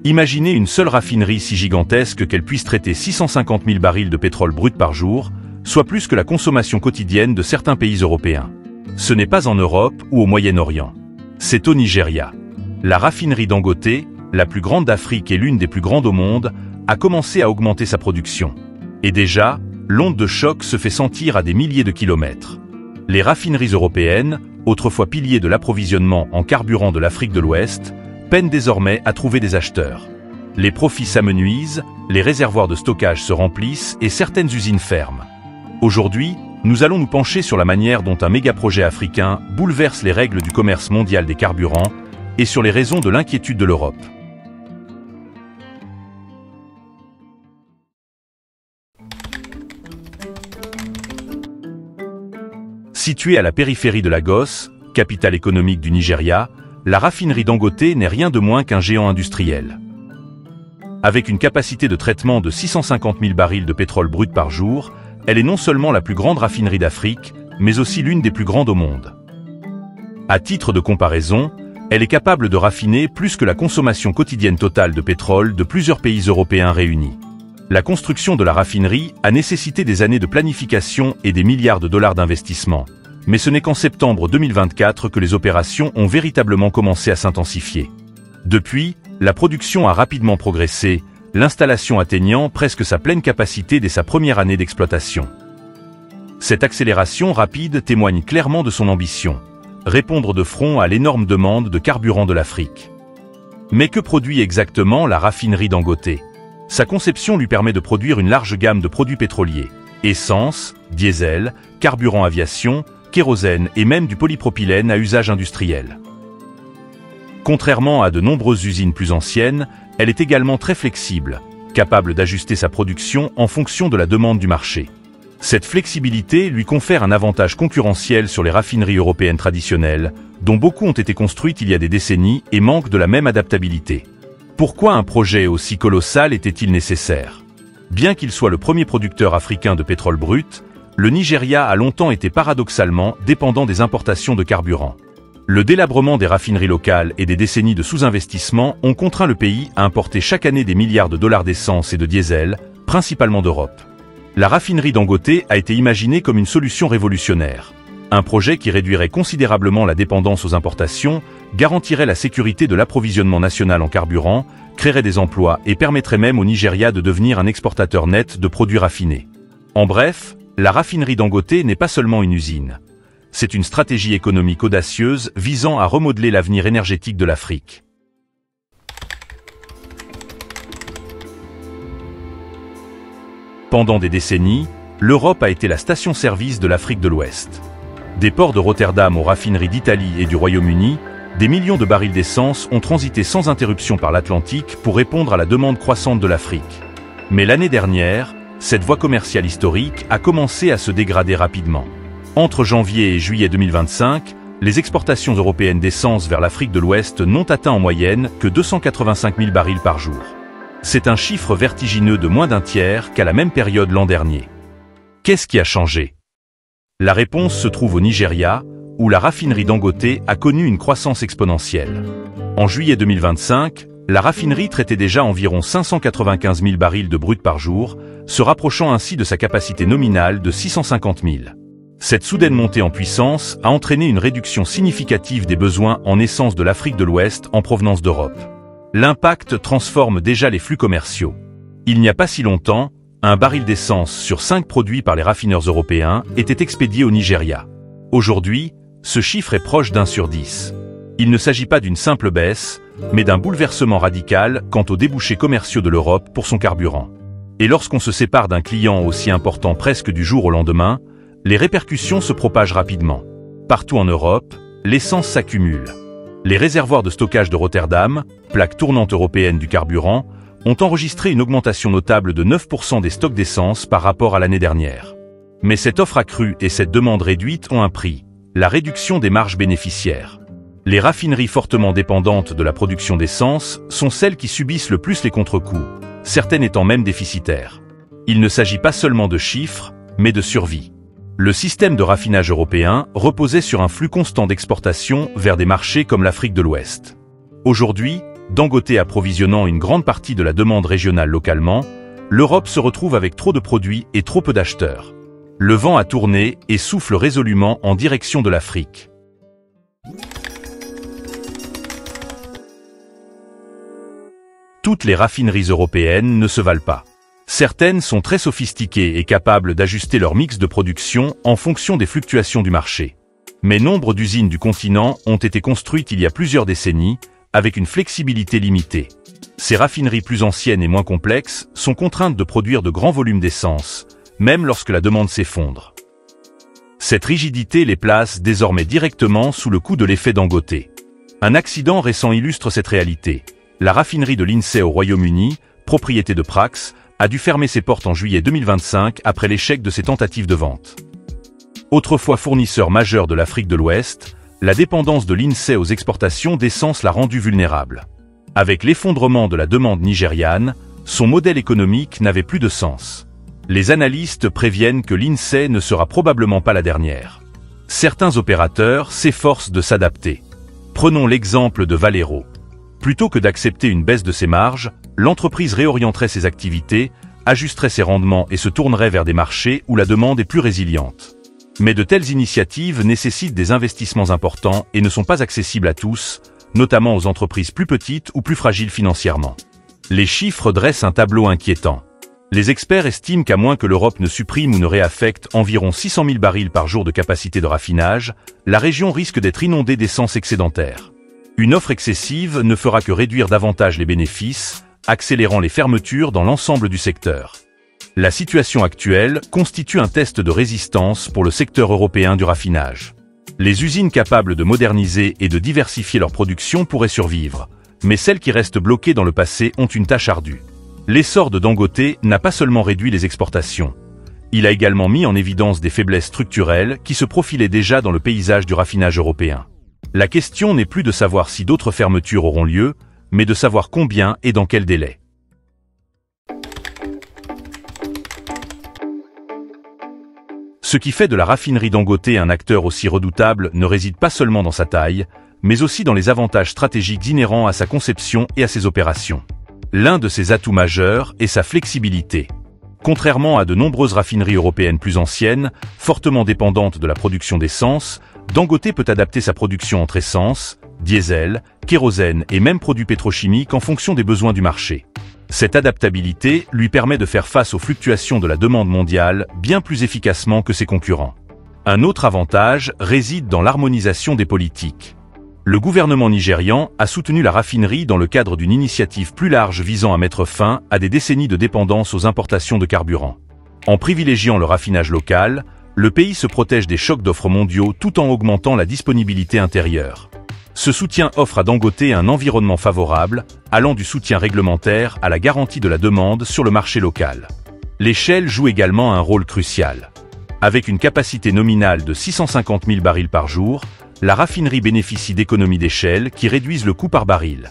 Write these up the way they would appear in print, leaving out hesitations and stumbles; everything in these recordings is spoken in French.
Imaginez une seule raffinerie si gigantesque qu'elle puisse traiter 650 000 barils de pétrole brut par jour, soit plus que la consommation quotidienne de certains pays européens. Ce n'est pas en Europe ou au Moyen-Orient. C'est au Nigeria. La raffinerie Dangote, la plus grande d'Afrique et l'une des plus grandes au monde, a commencé à augmenter sa production. Et déjà, l'onde de choc se fait sentir à des milliers de kilomètres. Les raffineries européennes, autrefois piliers de l'approvisionnement en carburant de l'Afrique de l'Ouest, peinent désormais à trouver des acheteurs. Les profits s'amenuisent, les réservoirs de stockage se remplissent et certaines usines ferment. Aujourd'hui, nous allons nous pencher sur la manière dont un méga-projet africain bouleverse les règles du commerce mondial des carburants et sur les raisons de l'inquiétude de l'Europe. Située à la périphérie de Lagos, capitale économique du Nigeria, la raffinerie Dangote n'est rien de moins qu'un géant industriel. Avec une capacité de traitement de 650 000 barils de pétrole brut par jour, elle est non seulement la plus grande raffinerie d'Afrique, mais aussi l'une des plus grandes au monde. À titre de comparaison, elle est capable de raffiner plus que la consommation quotidienne totale de pétrole de plusieurs pays européens réunis. La construction de la raffinerie a nécessité des années de planification et des milliards de dollars d'investissement. Mais ce n'est qu'en septembre 2024 que les opérations ont véritablement commencé à s'intensifier. Depuis, la production a rapidement progressé, l'installation atteignant presque sa pleine capacité dès sa première année d'exploitation. Cette accélération rapide témoigne clairement de son ambition, répondre de front à l'énorme demande de carburant de l'Afrique. Mais que produit exactement la raffinerie Dangote? Sa conception lui permet de produire une large gamme de produits pétroliers, essence, diesel, carburant aviation, kérosène et même du polypropylène à usage industriel. Contrairement à de nombreuses usines plus anciennes, elle est également très flexible, capable d'ajuster sa production en fonction de la demande du marché. Cette flexibilité lui confère un avantage concurrentiel sur les raffineries européennes traditionnelles, dont beaucoup ont été construites il y a des décennies et manquent de la même adaptabilité. Pourquoi un projet aussi colossal était-il nécessaire? Bien qu'il soit le premier producteur africain de pétrole brut, le Nigeria a longtemps été paradoxalement dépendant des importations de carburant. Le délabrement des raffineries locales et des décennies de sous-investissement ont contraint le pays à importer chaque année des milliards de dollars d'essence et de diesel, principalement d'Europe. La raffinerie Dangote a été imaginée comme une solution révolutionnaire. Un projet qui réduirait considérablement la dépendance aux importations, garantirait la sécurité de l'approvisionnement national en carburant, créerait des emplois et permettrait même au Nigeria de devenir un exportateur net de produits raffinés. En bref, la raffinerie Dangote n'est pas seulement une usine. C'est une stratégie économique audacieuse visant à remodeler l'avenir énergétique de l'Afrique. Pendant des décennies, l'Europe a été la station-service de l'Afrique de l'Ouest. Des ports de Rotterdam aux raffineries d'Italie et du Royaume-Uni, des millions de barils d'essence ont transité sans interruption par l'Atlantique pour répondre à la demande croissante de l'Afrique. Mais l'année dernière, cette voie commerciale historique a commencé à se dégrader rapidement. Entre janvier et juillet 2025, les exportations européennes d'essence vers l'Afrique de l'Ouest n'ont atteint en moyenne que 285 000 barils par jour. C'est un chiffre vertigineux de moins d'un tiers qu'à la même période l'an dernier. Qu'est-ce qui a changé? La réponse se trouve au Nigeria, où la raffinerie Dangote a connu une croissance exponentielle. En juillet 2025, la raffinerie traitait déjà environ 595 000 barils de brut par jour, se rapprochant ainsi de sa capacité nominale de 650 000. Cette soudaine montée en puissance a entraîné une réduction significative des besoins en essence de l'Afrique de l'Ouest en provenance d'Europe. L'impact transforme déjà les flux commerciaux. Il n'y a pas si longtemps, un baril d'essence sur 5 produits par les raffineurs européens était expédié au Nigeria. Aujourd'hui, ce chiffre est proche d'1 sur 10. Il ne s'agit pas d'une simple baisse, mais d'un bouleversement radical quant aux débouchés commerciaux de l'Europe pour son carburant. Et lorsqu'on se sépare d'un client aussi important presque du jour au lendemain, les répercussions se propagent rapidement. Partout en Europe, l'essence s'accumule. Les réservoirs de stockage de Rotterdam, plaque tournante européenne du carburant, ont enregistré une augmentation notable de 9% des stocks d'essence par rapport à l'année dernière. Mais cette offre accrue et cette demande réduite ont un prix, la réduction des marges bénéficiaires. Les raffineries fortement dépendantes de la production d'essence sont celles qui subissent le plus les contre-coups, certaines étant même déficitaires. Il ne s'agit pas seulement de chiffres, mais de survie. Le système de raffinage européen reposait sur un flux constant d'exportation vers des marchés comme l'Afrique de l'Ouest. Aujourd'hui, Dangote approvisionnant une grande partie de la demande régionale localement, l'Europe se retrouve avec trop de produits et trop peu d'acheteurs. Le vent a tourné et souffle résolument en direction de l'Afrique. Toutes les raffineries européennes ne se valent pas. Certaines sont très sophistiquées et capables d'ajuster leur mix de production en fonction des fluctuations du marché. Mais nombre d'usines du continent ont été construites il y a plusieurs décennies, avec une flexibilité limitée. Ces raffineries plus anciennes et moins complexes sont contraintes de produire de grands volumes d'essence, même lorsque la demande s'effondre. Cette rigidité les place désormais directement sous le coup de l'effet Dangote. Un accident récent illustre cette réalité. La raffinerie de Lindsey au Royaume-Uni, propriété de Prax, a dû fermer ses portes en juillet 2025 après l'échec de ses tentatives de vente. Autrefois fournisseur majeur de l'Afrique de l'Ouest, la dépendance de Lindsey aux exportations d'essence l'a rendu vulnérable. Avec l'effondrement de la demande nigériane, son modèle économique n'avait plus de sens. Les analystes préviennent que Lindsey ne sera probablement pas la dernière. Certains opérateurs s'efforcent de s'adapter. Prenons l'exemple de Valero. Plutôt que d'accepter une baisse de ses marges, l'entreprise réorienterait ses activités, ajusterait ses rendements et se tournerait vers des marchés où la demande est plus résiliente. Mais de telles initiatives nécessitent des investissements importants et ne sont pas accessibles à tous, notamment aux entreprises plus petites ou plus fragiles financièrement. Les chiffres dressent un tableau inquiétant. Les experts estiment qu'à moins que l'Europe ne supprime ou ne réaffecte environ 600 000 barils par jour de capacité de raffinage, la région risque d'être inondée d'essence excédentaire. Une offre excessive ne fera que réduire davantage les bénéfices, accélérant les fermetures dans l'ensemble du secteur. La situation actuelle constitue un test de résistance pour le secteur européen du raffinage. Les usines capables de moderniser et de diversifier leur production pourraient survivre, mais celles qui restent bloquées dans le passé ont une tâche ardue. L'essor de Dangote n'a pas seulement réduit les exportations. Il a également mis en évidence des faiblesses structurelles qui se profilaient déjà dans le paysage du raffinage européen. La question n'est plus de savoir si d'autres fermetures auront lieu, mais de savoir combien et dans quel délai. Ce qui fait de la raffinerie Dangote un acteur aussi redoutable ne réside pas seulement dans sa taille, mais aussi dans les avantages stratégiques inhérents à sa conception et à ses opérations. L'un de ses atouts majeurs est sa flexibilité. Contrairement à de nombreuses raffineries européennes plus anciennes, fortement dépendantes de la production d'essence, Dangote peut adapter sa production entre essence, diesel, kérosène et même produits pétrochimiques en fonction des besoins du marché. Cette adaptabilité lui permet de faire face aux fluctuations de la demande mondiale bien plus efficacement que ses concurrents. Un autre avantage réside dans l'harmonisation des politiques. Le gouvernement nigérian a soutenu la raffinerie dans le cadre d'une initiative plus large visant à mettre fin à des décennies de dépendance aux importations de carburant. En privilégiant le raffinage local, le pays se protège des chocs d'offres mondiaux tout en augmentant la disponibilité intérieure. Ce soutien offre à Dangote un environnement favorable, allant du soutien réglementaire à la garantie de la demande sur le marché local. L'échelle joue également un rôle crucial. Avec une capacité nominale de 650 000 barils par jour, la raffinerie bénéficie d'économies d'échelle qui réduisent le coût par baril.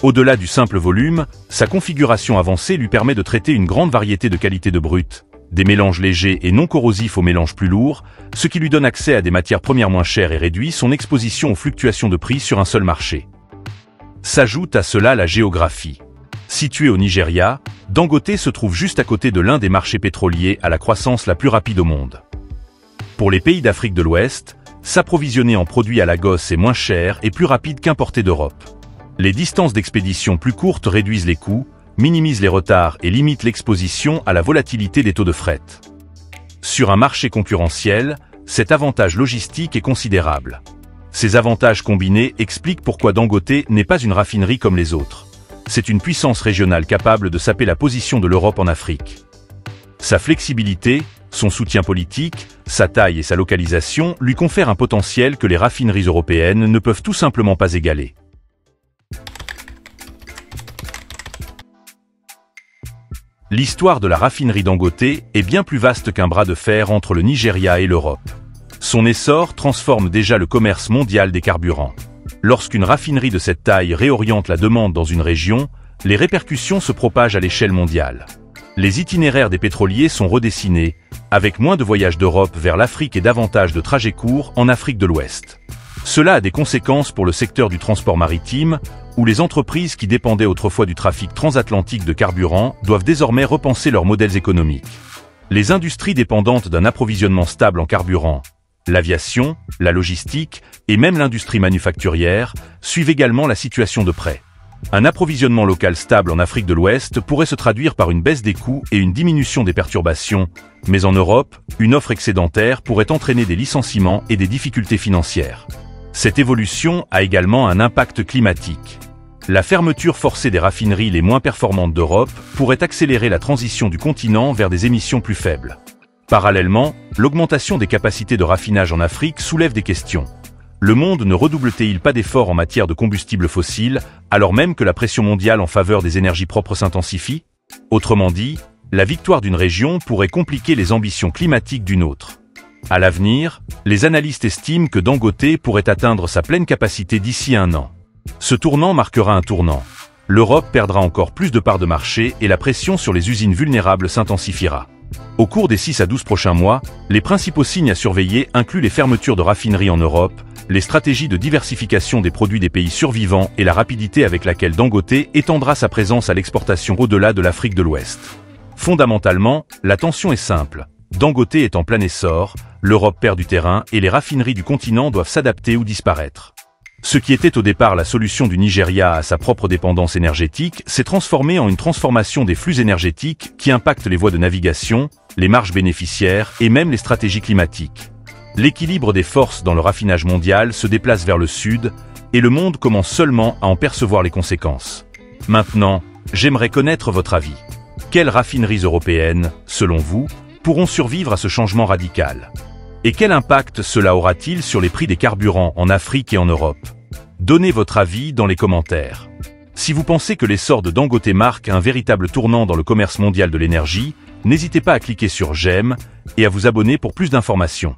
Au-delà du simple volume, sa configuration avancée lui permet de traiter une grande variété de qualités de brut, des mélanges légers et non corrosifs aux mélanges plus lourds, ce qui lui donne accès à des matières premières moins chères et réduit son exposition aux fluctuations de prix sur un seul marché. S'ajoute à cela la géographie. Situé au Nigeria, Dangote se trouve juste à côté de l'un des marchés pétroliers à la croissance la plus rapide au monde. Pour les pays d'Afrique de l'Ouest, s'approvisionner en produits à Lagos est moins cher et plus rapide qu'importer d'Europe. Les distances d'expédition plus courtes réduisent les coûts, minimisent les retards et limitent l'exposition à la volatilité des taux de fret. Sur un marché concurrentiel, cet avantage logistique est considérable. Ces avantages combinés expliquent pourquoi Dangote n'est pas une raffinerie comme les autres. C'est une puissance régionale capable de saper la position de l'Europe en Afrique. Sa flexibilité, son soutien politique, sa taille et sa localisation lui confèrent un potentiel que les raffineries européennes ne peuvent tout simplement pas égaler. L'histoire de la raffinerie Dangote est bien plus vaste qu'un bras de fer entre le Nigeria et l'Europe. Son essor transforme déjà le commerce mondial des carburants. Lorsqu'une raffinerie de cette taille réoriente la demande dans une région, les répercussions se propagent à l'échelle mondiale. Les itinéraires des pétroliers sont redessinés, avec moins de voyages d'Europe vers l'Afrique et davantage de trajets courts en Afrique de l'Ouest. Cela a des conséquences pour le secteur du transport maritime, où les entreprises qui dépendaient autrefois du trafic transatlantique de carburant doivent désormais repenser leurs modèles économiques. Les industries dépendantes d'un approvisionnement stable en carburant, l'aviation, la logistique et même l'industrie manufacturière suivent également la situation de près. Un approvisionnement local stable en Afrique de l'Ouest pourrait se traduire par une baisse des coûts et une diminution des perturbations, mais en Europe, une offre excédentaire pourrait entraîner des licenciements et des difficultés financières. Cette évolution a également un impact climatique. La fermeture forcée des raffineries les moins performantes d'Europe pourrait accélérer la transition du continent vers des émissions plus faibles. Parallèlement, l'augmentation des capacités de raffinage en Afrique soulève des questions. Le monde ne redouble-t-il pas d'efforts en matière de combustibles fossiles, alors même que la pression mondiale en faveur des énergies propres s'intensifie? Autrement dit, la victoire d'une région pourrait compliquer les ambitions climatiques d'une autre. À l'avenir, les analystes estiment que Dangote pourrait atteindre sa pleine capacité d'ici 1 an. Ce tournant marquera un tournant. L'Europe perdra encore plus de parts de marché et la pression sur les usines vulnérables s'intensifiera. Au cours des 6 à 12 prochains mois, les principaux signes à surveiller incluent les fermetures de raffineries en Europe, les stratégies de diversification des produits des pays survivants et la rapidité avec laquelle Dangote étendra sa présence à l'exportation au-delà de l'Afrique de l'Ouest. Fondamentalement, la tension est simple. Dangote est en plein essor, l'Europe perd du terrain et les raffineries du continent doivent s'adapter ou disparaître. Ce qui était au départ la solution du Nigeria à sa propre dépendance énergétique s'est transformé en une transformation des flux énergétiques qui impactent les voies de navigation, les marges bénéficiaires et même les stratégies climatiques. L'équilibre des forces dans le raffinage mondial se déplace vers le sud et le monde commence seulement à en percevoir les conséquences. Maintenant, j'aimerais connaître votre avis. Quelles raffineries européennes, selon vous, pourront survivre à ce changement radical? Et quel impact cela aura-t-il sur les prix des carburants en Afrique et en Europe? Donnez votre avis dans les commentaires. Si vous pensez que l'essor de Dangote marque un véritable tournant dans le commerce mondial de l'énergie, n'hésitez pas à cliquer sur j'aime et à vous abonner pour plus d'informations.